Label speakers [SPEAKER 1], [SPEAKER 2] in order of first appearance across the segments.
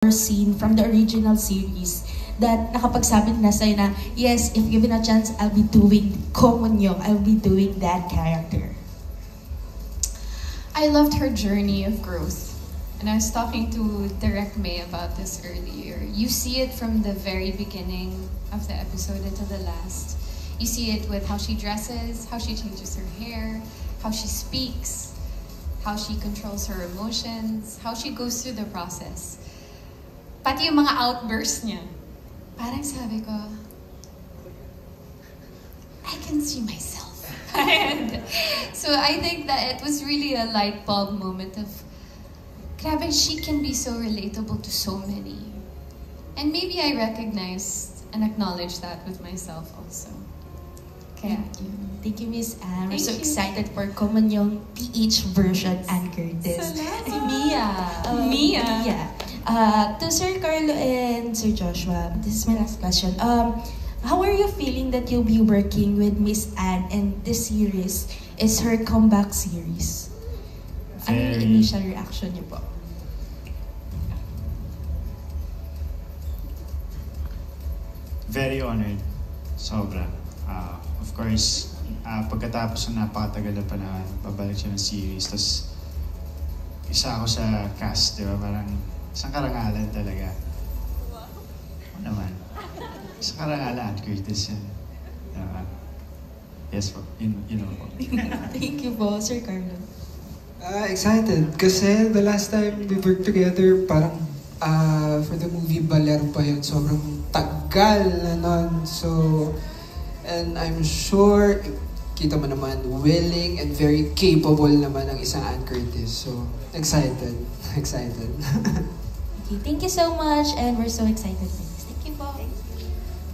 [SPEAKER 1] scene from the original series that nakapagsabi na sa'yo na, yes, if given a chance, I'll be doing Komonyong. I'll be doing that character.
[SPEAKER 2] I loved her journey of growth. And I was talking to Direct May about this earlier. You see it from the very beginning of the episode until the last. You see it with how she dresses, how she changes her hair, how she speaks, how she controls her emotions, how she goes through the process. Pati yung mga outbursts niya. Parang sabi ko, I can see myself. And so I think that it was really a light bulb moment of, grabe, she can be so relatable to so many. And maybe I recognized and acknowledged that with myself also. Kaya,
[SPEAKER 1] Thank you, Miss Anne. We're so excited for Komonyong PH version Anne Curtis.
[SPEAKER 2] Mia. Mia.
[SPEAKER 1] Yeah. To Sir Carlo and Sir Joshua, this is my last question. How are you feeling that you'll be working with Miss Anne and this series is her comeback series? Ano yung initial reaction niyo po?
[SPEAKER 3] Very honored. Sobra. Of course, pagkatapos ng napakatagal na panahon, babalik siya ng series. Tapos, isa ako sa cast, di ba? Parang isang karangalan talaga. Ano naman? Isang karangalan, Curtis yan. Yes po, you know po.
[SPEAKER 1] Thank you po, Sir Carlo.
[SPEAKER 4] Excited. Kasi the last time we worked together, parang for the movie Balero pa yun. Sobrang tagal na nun. So, and I'm sure, kita mo naman, willing and very capable naman ng isang Anne Curtis. So, excited. Excited.
[SPEAKER 1] Okay, thank you so much and we're so excited for this. Thank you po.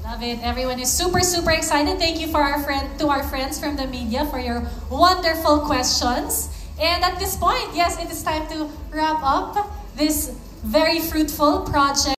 [SPEAKER 5] Love it. Everyone is super, super excited. Thank you to our friends from the media for your wonderful questions. And at this point, yes, it is time to wrap up this very fruitful project.